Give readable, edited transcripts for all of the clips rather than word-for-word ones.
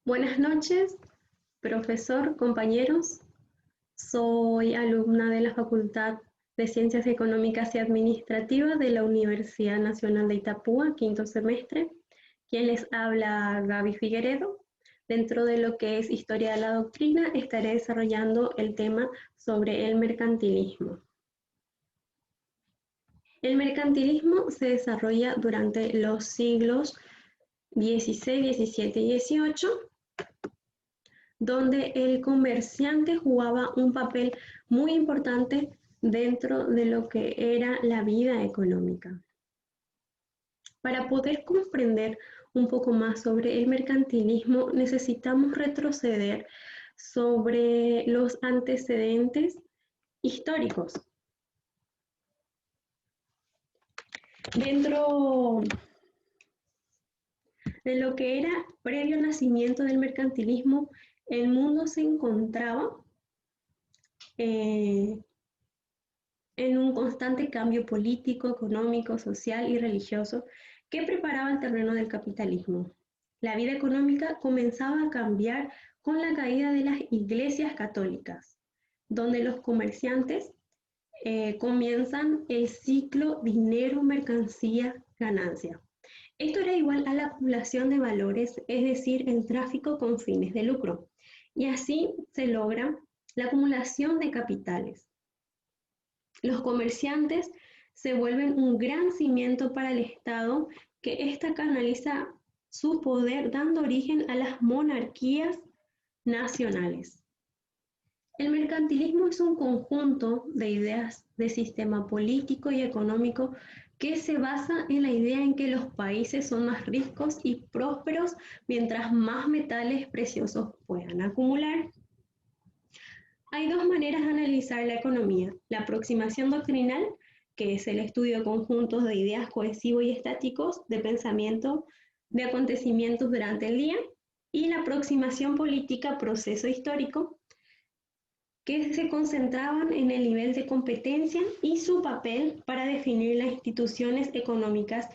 Buenas noches, profesor, compañeros. Soy alumna de la Facultad de Ciencias Económicas y Administrativas de la Universidad Nacional de Itapúa, quinto semestre. Quien les habla, Gaby Figueredo. Dentro de lo que es Historia de la Doctrina, estaré desarrollando el tema sobre el mercantilismo. El mercantilismo se desarrolla durante los siglos XVI, XVII y XVIII, donde el comerciante jugaba un papel muy importante dentro de lo que era la vida económica. Para poder comprender un poco más sobre el mercantilismo, necesitamos retroceder sobre los antecedentes históricos. Dentro de lo que era previo al nacimiento del mercantilismo, el mundo se encontraba en un constante cambio político, económico, social y religioso que preparaba el terreno del capitalismo. La vida económica comenzaba a cambiar con la caída de las iglesias católicas, donde los comerciantes comienzan el ciclo dinero, mercancía, ganancia. Esto era igual a la acumulación de valores, es decir, el tráfico con fines de lucro. Y así se logra la acumulación de capitales. Los comerciantes se vuelven un gran cimiento para el Estado, que ésta canaliza su poder dando origen a las monarquías nacionales. El mercantilismo es un conjunto de ideas de sistema político y económico que se basa en la idea en que los países son más ricos y prósperos mientras más metales preciosos puedan acumular. Hay dos maneras de analizar la economía: la aproximación doctrinal, que es el estudio de conjuntos de ideas cohesivos y estáticos de pensamiento de acontecimientos durante el día, y la aproximación política, proceso histórico, que se concentraban en el nivel de competencia y su papel para definir las instituciones económicas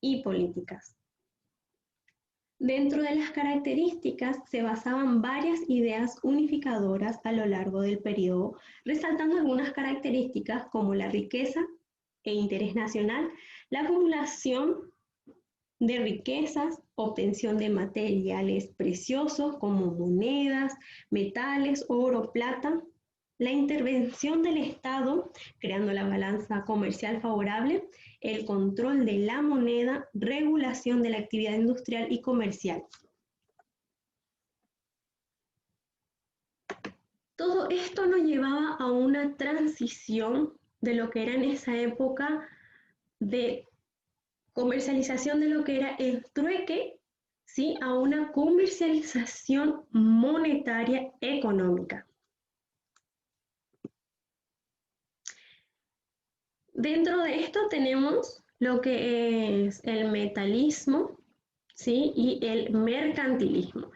y políticas. Dentro de las características se basaban varias ideas unificadoras a lo largo del periodo, resaltando algunas características como la riqueza e interés nacional, la acumulación de riquezas, obtención de materiales preciosos como monedas, metales, oro, plata, la intervención del Estado, creando la balanza comercial favorable, el control de la moneda, regulación de la actividad industrial y comercial. Todo esto nos llevaba a una transición de lo que era en esa época de comercialización de lo que era el trueque, ¿sí?, a una comercialización monetaria económica. Dentro de esto tenemos lo que es el metalismo, ¿sí?, y el mercantilismo.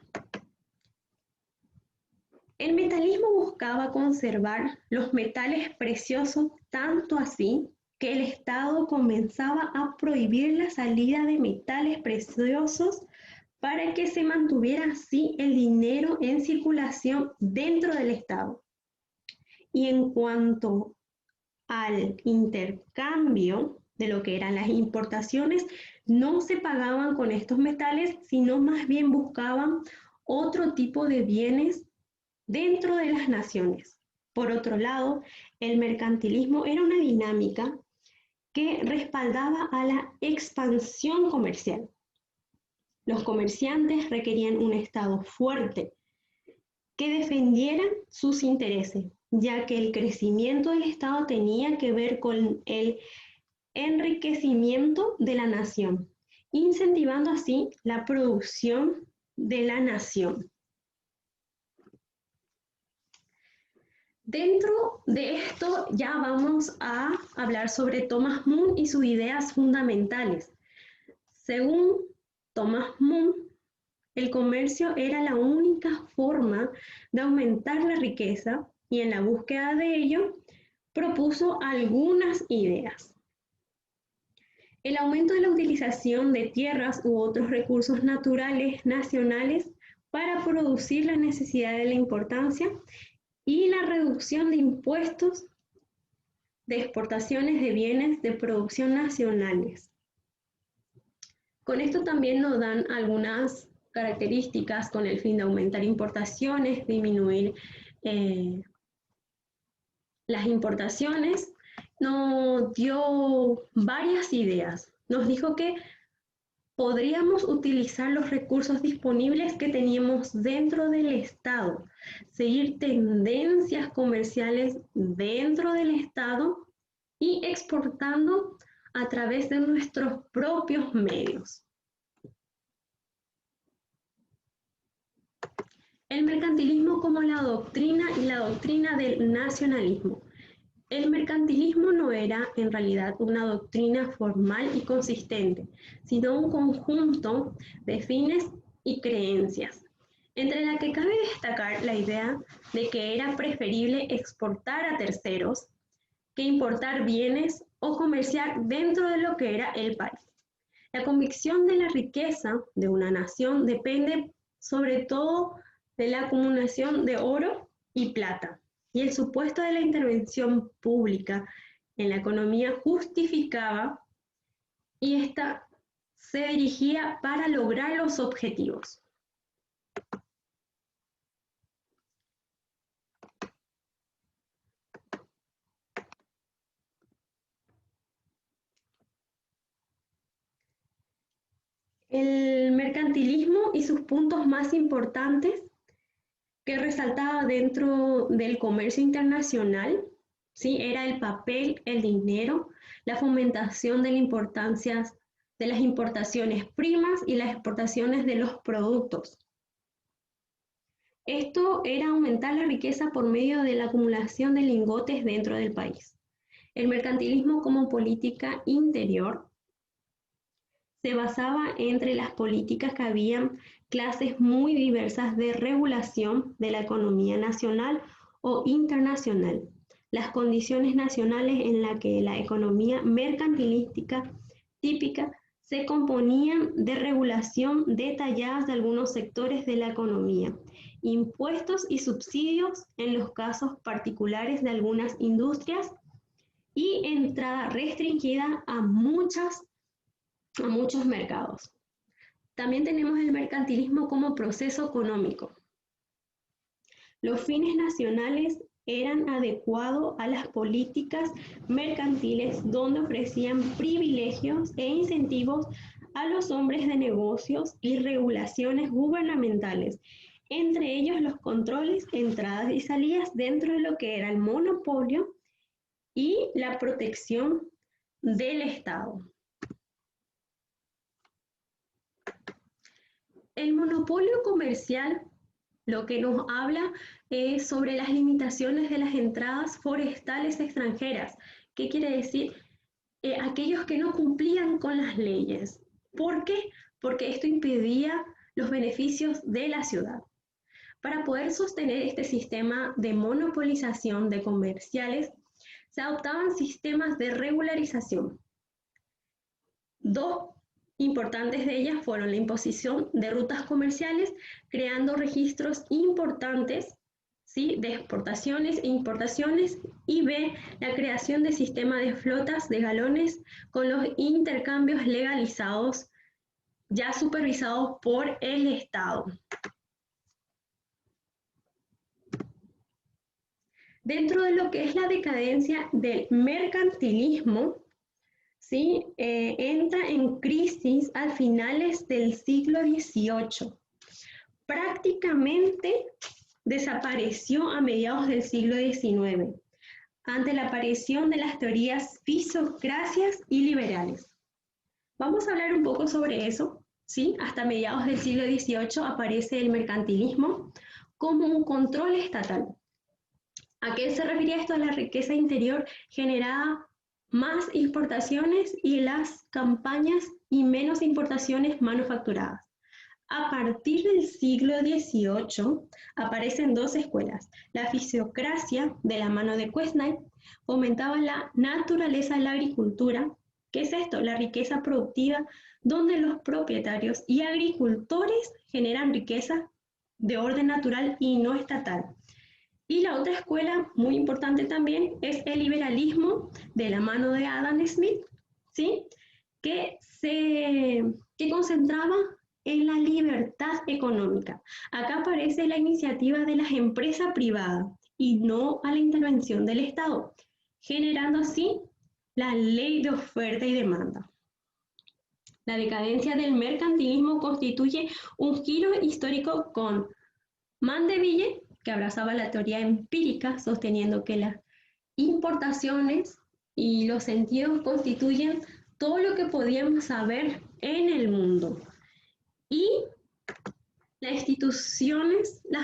El metalismo buscaba conservar los metales preciosos, tanto así que el Estado comenzaba a prohibir la salida de metales preciosos para que se mantuviera así el dinero en circulación dentro del Estado. Y en cuanto al intercambio de lo que eran las importaciones, no se pagaban con estos metales, sino más bien buscaban otro tipo de bienes dentro de las naciones. Por otro lado, el mercantilismo era una dinámica que respaldaba a la expansión comercial. Los comerciantes requerían un Estado fuerte que defendiera sus intereses, ya que el crecimiento del Estado tenía que ver con el enriquecimiento de la nación, incentivando así la producción de la nación. Dentro de esto ya vamos a hablar sobre Thomas More y sus ideas fundamentales. Según Thomas More, el comercio era la única forma de aumentar la riqueza y en la búsqueda de ello propuso algunas ideas. El aumento de la utilización de tierras u otros recursos naturales nacionales para producir la necesidad de la importancia y la reducción de impuestos de exportaciones de bienes de producción nacionales. Con esto también nos dan algunas características con el fin de aumentar importaciones, disminuir las importaciones. Nos dio varias ideas. Nos dijo que podríamos utilizar los recursos disponibles que teníamos dentro del Estado, seguir tendencias comerciales dentro del Estado y exportando a través de nuestros propios medios. El mercantilismo como la doctrina y la doctrina del nacionalismo. El mercantilismo no era en realidad una doctrina formal y consistente, sino un conjunto de fines y creencias, entre la que cabe destacar la idea de que era preferible exportar a terceros que importar bienes o comerciar dentro de lo que era el país. La convicción de la riqueza de una nación depende sobre todo de la acumulación de oro y plata, y el supuesto de la intervención pública en la economía justificaba y esta se dirigía para lograr los objetivos. El mercantilismo y sus puntos más importantes que resaltaba dentro del comercio internacional, ¿sí? Era el papel, el dinero, la fomentación de la importancia de las importaciones primas y las exportaciones de los productos. Esto era aumentar la riqueza por medio de la acumulación de lingotes dentro del país. El mercantilismo como política interior se basaba entre las políticas que habían clases muy diversas de regulación de la economía nacional o internacional, las condiciones nacionales en las que la economía mercantilística típica se componían de regulación detalladas de algunos sectores de la economía, impuestos y subsidios en los casos particulares de algunas industrias y entrada restringida a muchos mercados. También tenemos el mercantilismo como proceso económico. Los fines nacionales eran adecuados a las políticas mercantiles donde ofrecían privilegios e incentivos a los hombres de negocios y regulaciones gubernamentales, entre ellos los controles, entradas y salidas dentro de lo que era el monopolio y la protección del Estado. El monopolio comercial lo que nos habla es sobre las limitaciones de las entradas forestales extranjeras. ¿Qué quiere decir? Aquellos que no cumplían con las leyes. ¿Por qué? Porque esto impedía los beneficios de la ciudad. Para poder sostener este sistema de monopolización de comerciales, se adoptaban sistemas de regularización. Dos importantes de ellas fueron la imposición de rutas comerciales, creando registros importantes, ¿sí?, de exportaciones e importaciones, y B, la creación de sistemas de flotas de galones con los intercambios legalizados, ya supervisados por el Estado. Dentro de lo que es la decadencia del mercantilismo, ¿sí? Entra en crisis a finales del siglo XVIII. Prácticamente desapareció a mediados del siglo XIX, ante la aparición de las teorías fisocráticas y liberales. Vamos a hablar un poco sobre eso, ¿sí? Hasta mediados del siglo XVIII aparece el mercantilismo como un control estatal. ¿A qué se refería esto? A la riqueza interior generada más importaciones y las campañas y menos importaciones manufacturadas. A partir del siglo XVIII aparecen dos escuelas. La fisiocracia, de la mano de Quesnay, fomentaba la naturaleza de la agricultura. ¿Qué es esto? La riqueza productiva, donde los propietarios y agricultores generan riqueza de orden natural y no estatal. Y la otra escuela muy importante también es el liberalismo de la mano de Adam Smith, ¿sí? Que concentraba en la libertad económica. Acá aparece la iniciativa de las empresas privadas y no a la intervención del Estado, generando así la ley de oferta y demanda. La decadencia del mercantilismo constituye un giro histórico con Mandeville, que abrazaba la teoría empírica, sosteniendo que las importaciones y los sentidos constituyen todo lo que podíamos saber en el mundo. Y la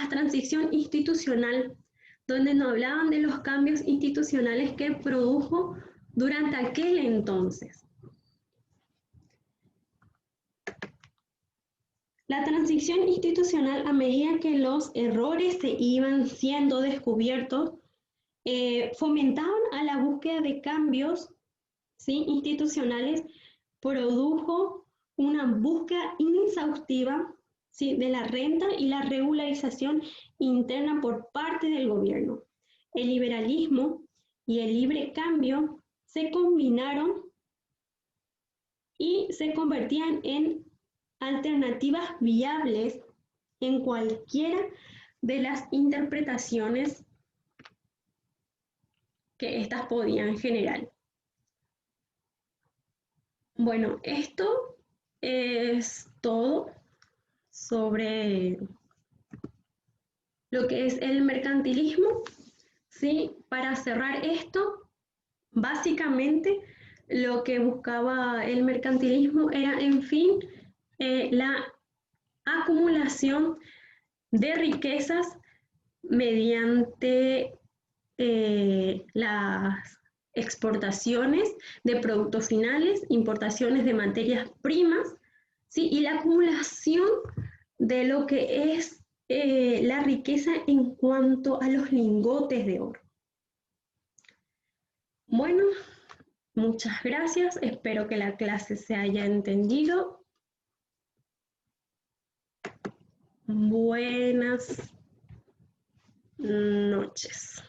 transición institucional, donde nos hablaban de los cambios institucionales que produjo durante aquel entonces. La transición institucional, a medida que los errores se iban siendo descubiertos, fomentaban a la búsqueda de cambios, ¿sí?, institucionales, produjo una búsqueda inexhaustiva, ¿sí?, de la renta y la regularización interna por parte del gobierno. El liberalismo y el libre cambio se combinaron y se convertían en alternativas viables en cualquiera de las interpretaciones que éstas podían generar. Bueno, esto es todo sobre lo que es el mercantilismo, ¿sí? Para cerrar esto, básicamente lo que buscaba el mercantilismo era, en fin, la acumulación de riquezas mediante las exportaciones de productos finales, importaciones de materias primas, ¿sí?, y la acumulación de lo que es la riqueza en cuanto a los lingotes de oro. Bueno, muchas gracias, espero que la clase se haya entendido. Buenas noches.